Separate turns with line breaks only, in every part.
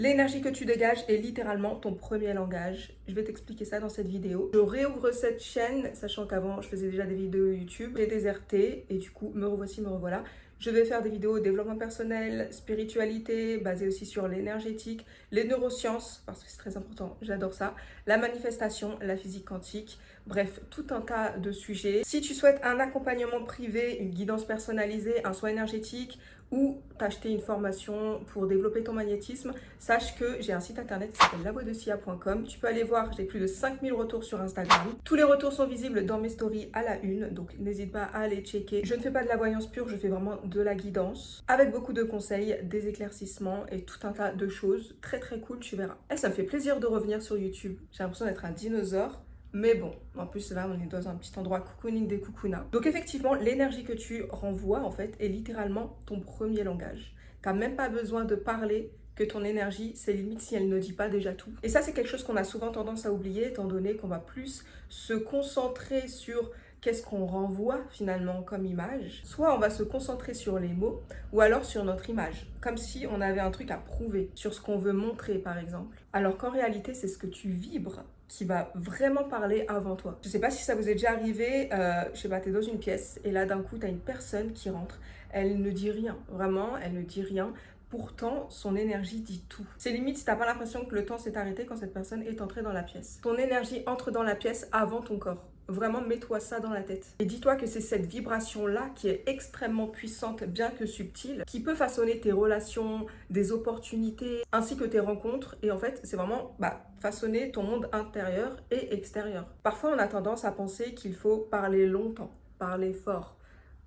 L'énergie que tu dégages est littéralement ton premier langage. Je vais t'expliquer ça dans cette vidéo. Je réouvre cette chaîne, sachant qu'avant je faisais déjà des vidéos YouTube. J'ai déserté et du coup me revoici, me revoilà. Je vais faire des vidéos développement personnel, spiritualité, basées aussi sur l'énergétique, les neurosciences, parce que c'est très important, j'adore ça, la manifestation, la physique quantique, bref, tout un tas de sujets. Si tu souhaites un accompagnement privé, une guidance personnalisée, un soin énergétique, ou t'acheter une formation pour développer ton magnétisme, sache que j'ai un site internet qui s'appelle lavoidessia.com. Tu peux aller voir, j'ai plus de 5000 retours sur Instagram. Tous les retours sont visibles dans mes stories à la une, donc n'hésite pas à aller checker. Je ne fais pas de la voyance pure, je fais vraiment de la guidance, avec beaucoup de conseils, des éclaircissements et tout un tas de choses. Très très cool, tu verras. Et ça me fait plaisir de revenir sur YouTube. J'ai l'impression d'être un dinosaure. Mais bon, en plus là on est dans un petit endroit cocooning des coucounas. Donc effectivement, l'énergie que tu renvoies en fait est littéralement ton premier langage. T'as même pas besoin de parler que ton énergie, c'est limite si elle ne dit pas déjà tout. Et ça c'est quelque chose qu'on a souvent tendance à oublier étant donné qu'on va plus se concentrer sur qu'est-ce qu'on renvoie finalement comme image. Soit on va se concentrer sur les mots ou alors sur notre image, comme si on avait un truc à prouver, sur ce qu'on veut montrer par exemple. Alors qu'en réalité c'est ce que tu vibres qui va vraiment parler avant toi. Je sais pas si ça vous est déjà arrivé, je sais pas, t'es dans une pièce et là d'un coup t'as une personne qui rentre, elle ne dit rien, vraiment, elle ne dit rien. Pourtant, son énergie dit tout. C'est limite si t'as pas l'impression que le temps s'est arrêté quand cette personne est entrée dans la pièce. Ton énergie entre dans la pièce avant ton corps. Vraiment, mets-toi ça dans la tête. Et dis-toi que c'est cette vibration-là qui est extrêmement puissante, bien que subtile, qui peut façonner tes relations, des opportunités, ainsi que tes rencontres. Et en fait, c'est vraiment façonner ton monde intérieur et extérieur. Parfois, on a tendance à penser qu'il faut parler longtemps, parler fort,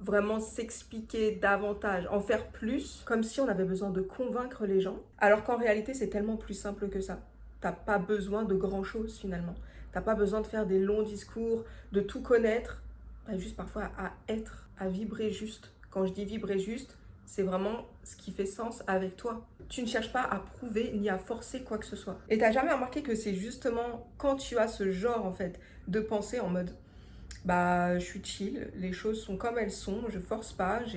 vraiment s'expliquer davantage, en faire plus, comme si on avait besoin de convaincre les gens, alors qu'en réalité, c'est tellement plus simple que ça. T'as pas besoin de grand-chose finalement. T'as pas besoin de faire des longs discours, de tout connaître. T'as juste parfois à être, à vibrer juste. Quand je dis vibrer juste, c'est vraiment ce qui fait sens avec toi. Tu ne cherches pas à prouver ni à forcer quoi que ce soit. Et t'as jamais remarqué que c'est justement quand tu as ce genre en fait de pensée en mode je suis chill, les choses sont comme elles sont, je force pas, je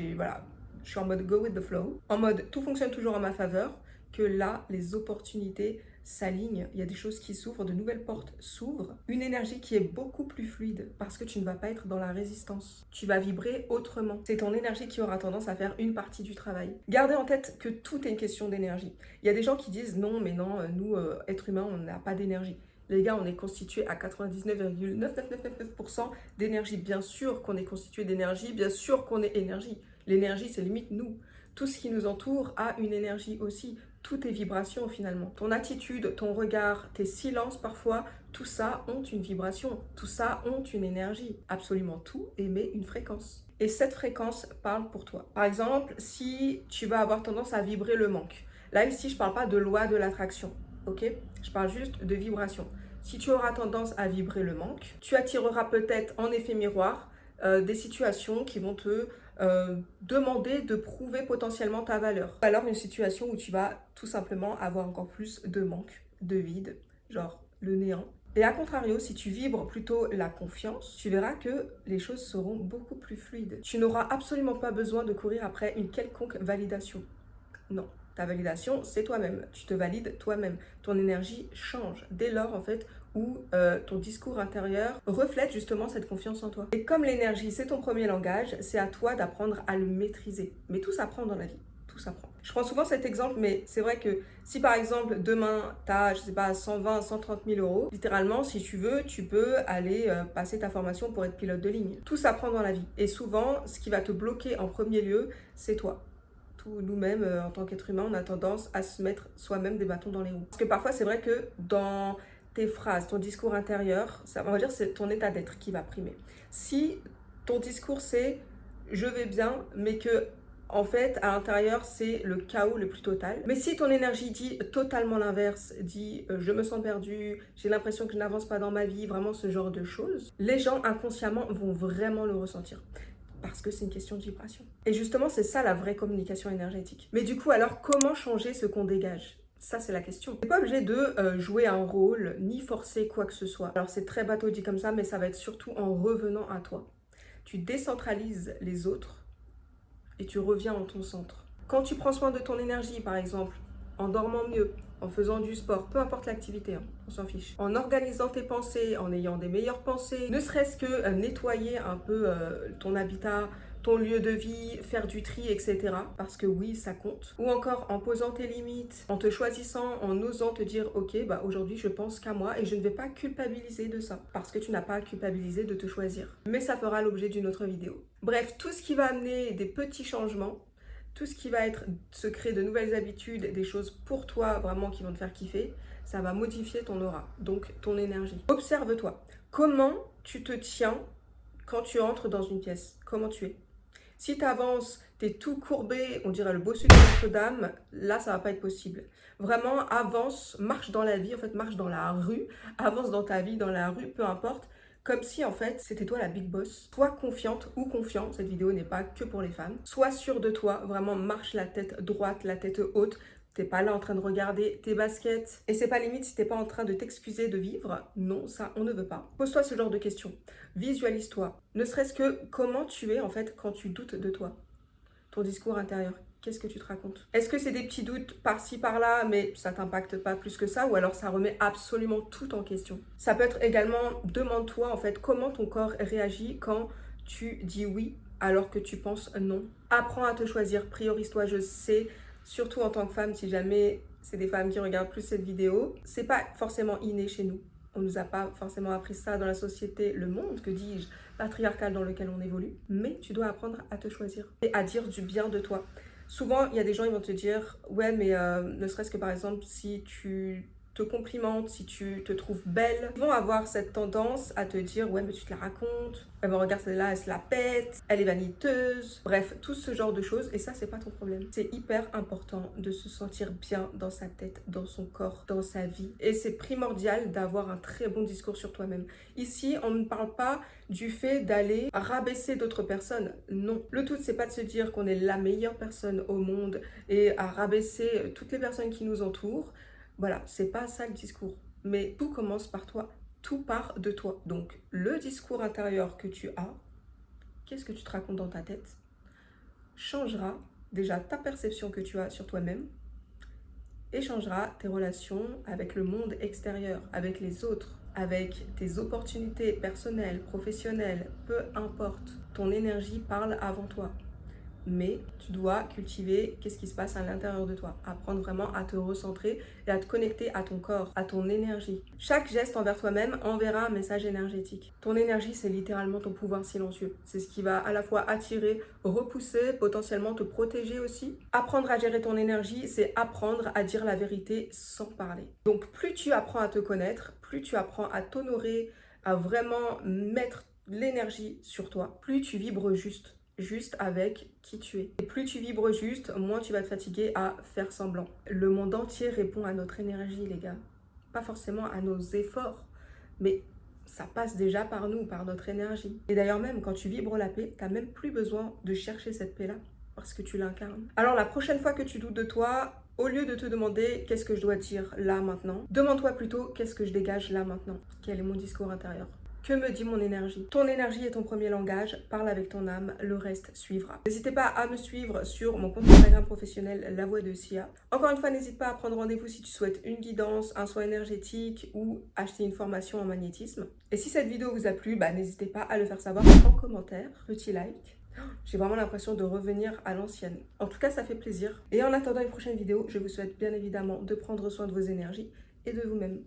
suis en mode go with the flow, en mode tout fonctionne toujours en ma faveur, que là, les opportunités s'alignent, il y a des choses qui s'ouvrent, de nouvelles portes s'ouvrent, une énergie qui est beaucoup plus fluide parce que tu ne vas pas être dans la résistance, tu vas vibrer autrement. C'est ton énergie qui aura tendance à faire une partie du travail. Gardez en tête que tout est une question d'énergie. Il y a des gens qui disent non, mais non, nous, êtres humains, on n'a pas d'énergie. Les gars, on est constitué à 99,99999% d'énergie. Bien sûr qu'on est constitué d'énergie, bien sûr qu'on est énergie. L'énergie, c'est limite nous. Tout ce qui nous entoure a une énergie aussi. Tout est vibration finalement. Ton attitude, ton regard, tes silences parfois, tout ça ont une vibration. Tout ça ont une énergie. Absolument tout émet une fréquence. Et cette fréquence parle pour toi. Par exemple, si tu vas avoir tendance à vibrer le manque. Là, ici, je ne parle pas de loi de l'attraction. Ok, je parle juste de vibration. Si tu auras tendance à vibrer le manque, tu attireras peut-être en effet miroir des situations qui vont te demander de prouver potentiellement ta valeur. Alors une situation où tu vas tout simplement avoir encore plus de manque, de vide, genre le néant. Et à contrario, si tu vibres plutôt la confiance, tu verras que les choses seront beaucoup plus fluides. Tu n'auras absolument pas besoin de courir après une quelconque validation. Non. Ta validation, c'est toi-même. Tu te valides toi-même. Ton énergie change dès lors, en fait, où ton discours intérieur reflète justement cette confiance en toi. Et comme l'énergie, c'est ton premier langage, c'est à toi d'apprendre à le maîtriser. Mais tout s'apprend dans la vie. Tout s'apprend. Je prends souvent cet exemple, mais c'est vrai que si par exemple, demain, tu as, je sais pas, 120, 130 000 euros, littéralement, si tu veux, tu peux aller passer ta formation pour être pilote de ligne. Tout s'apprend dans la vie. Et souvent, ce qui va te bloquer en premier lieu, c'est toi. Nous-mêmes, en tant qu'être humain, on a tendance à se mettre soi-même des bâtons dans les roues. Parce que parfois, c'est vrai que dans tes phrases, ton discours intérieur, ça, on va dire c'est ton état d'être qui va primer. Si ton discours c'est « je vais bien », mais que en fait, à l'intérieur, c'est le chaos le plus total. Mais si ton énergie dit totalement l'inverse, dit je me sens perdu, j'ai l'impression que je n'avance pas dans ma vie, vraiment ce genre de choses, les gens inconsciemment vont vraiment le ressentir. Parce que c'est une question de vibration. Et justement, c'est ça la vraie communication énergétique. Mais du coup, alors, comment changer ce qu'on dégage ? Ça, c'est la question. Tu n'es pas obligé de jouer un rôle, ni forcer quoi que ce soit. Alors, c'est très bateau dit comme ça, mais ça va être surtout en revenant à toi. Tu décentralises les autres et tu reviens en ton centre. Quand tu prends soin de ton énergie, par exemple, en dormant mieux, en faisant du sport, peu importe l'activité, hein, on s'en fiche. En organisant tes pensées, en ayant des meilleures pensées, ne serait-ce que nettoyer un peu ton habitat, ton lieu de vie, faire du tri, etc. Parce que oui, ça compte. Ou encore en posant tes limites, en te choisissant, en osant te dire ok, bah aujourd'hui je pense qu'à moi et je ne vais pas culpabiliser de ça. Parce que tu n'as pas à culpabiliser de te choisir. Mais ça fera l'objet d'une autre vidéo. Bref, tout ce qui va amener des petits changements, tout ce qui va être se créer de nouvelles habitudes, des choses pour toi vraiment qui vont te faire kiffer, ça va modifier ton aura, donc ton énergie. Observe-toi. Comment tu te tiens quand tu entres dans une pièce? Comment tu es? Si tu avances, tu es tout courbé, on dirait le bossu de Notre-Dame, là, ça va pas être possible. Vraiment, avance, marche dans la vie, en fait, marche dans la rue, avance dans ta vie, dans la rue, peu importe, comme si, en fait, c'était toi la big boss. Sois confiante ou confiant, cette vidéo n'est pas que pour les femmes. Sois sûre de toi, vraiment, marche la tête droite, la tête haute. T'es pas là en train de regarder tes baskets. Et c'est pas limite si t'es pas en train de t'excuser de vivre. Non, ça, on ne veut pas. Pose-toi ce genre de questions. Visualise-toi. Ne serait-ce que comment tu es en fait quand tu doutes de toi. Ton discours intérieur. Qu'est-ce que tu te racontes? Est-ce que c'est des petits doutes par-ci, par-là, mais ça t'impacte pas plus que ça, ou alors ça remet absolument tout en question? Ça peut être également, demande-toi en fait comment ton corps réagit quand tu dis oui alors que tu penses non. Apprends à te choisir, priorise-toi, je sais, surtout en tant que femme, si jamais c'est des femmes qui regardent plus cette vidéo, c'est pas forcément inné chez nous. On nous a pas forcément appris ça dans la société, le monde, que dis-je, patriarcal dans lequel on évolue. Mais tu dois apprendre à te choisir et à dire du bien de toi. Souvent, il y a des gens, ils vont te dire, ouais, mais ne serait-ce que par exemple, si tu te complimentes, si tu te trouves belle, ils vont avoir cette tendance à te dire, ouais, mais tu te la racontes, eh ben, regarde celle-là, elle se la pète, elle est vaniteuse, bref, tout ce genre de choses, et ça, c'est pas ton problème. C'est hyper important de se sentir bien dans sa tête, dans son corps, dans sa vie, et c'est primordial d'avoir un très bon discours sur toi-même. Ici, on ne parle pas du fait d'aller rabaisser d'autres personnes, non. Le tout, c'est pas de se dire qu'on est la meilleure personne au monde et à rabaisser toutes les personnes qui nous entourent. Voilà, c'est pas ça le discours. Mais tout commence par toi, tout part de toi. Donc, le discours intérieur que tu as, qu'est-ce que tu te racontes dans ta tête, changera déjà ta perception que tu as sur toi-même et changera tes relations avec le monde extérieur, avec les autres, avec tes opportunités personnelles, professionnelles, peu importe. Ton énergie parle avant toi. Mais tu dois cultiver qu'est-ce qui se passe à l'intérieur de toi. Apprendre vraiment à te recentrer et à te connecter à ton corps, à ton énergie. Chaque geste envers toi-même enverra un message énergétique. Ton énergie, c'est littéralement ton pouvoir silencieux. C'est ce qui va à la fois attirer, repousser, potentiellement te protéger aussi. Apprendre à gérer ton énergie, c'est apprendre à dire la vérité sans parler. Donc plus tu apprends à te connaître, plus tu apprends à t'honorer, à vraiment mettre l'énergie sur toi, plus tu vibres juste avec qui tu es. Et plus tu vibres juste, moins tu vas te fatiguer à faire semblant. Le monde entier répond à notre énergie, les gars. Pas forcément à nos efforts, mais ça passe déjà par nous, par notre énergie. Et d'ailleurs même, quand tu vibres la paix, t'as même plus besoin de chercher cette paix-là, parce que tu l'incarnes. Alors la prochaine fois que tu doutes de toi, au lieu de te demander qu'est-ce que je dois dire là maintenant, demande-toi plutôt qu'est-ce que je dégage là maintenant. Quel est mon discours intérieur? Que me dit mon énergie? Ton énergie est ton premier langage, parle avec ton âme, le reste suivra. N'hésitez pas à me suivre sur mon compte Instagram professionnel La Voix de Sia. Encore une fois, n'hésite pas à prendre rendez-vous si tu souhaites une guidance, un soin énergétique ou acheter une formation en magnétisme. Et si cette vidéo vous a plu, n'hésitez pas à le faire savoir en commentaire, petit like. J'ai vraiment l'impression de revenir à l'ancienne. En tout cas, ça fait plaisir. Et en attendant une prochaine vidéo, je vous souhaite bien évidemment de prendre soin de vos énergies et de vous-même.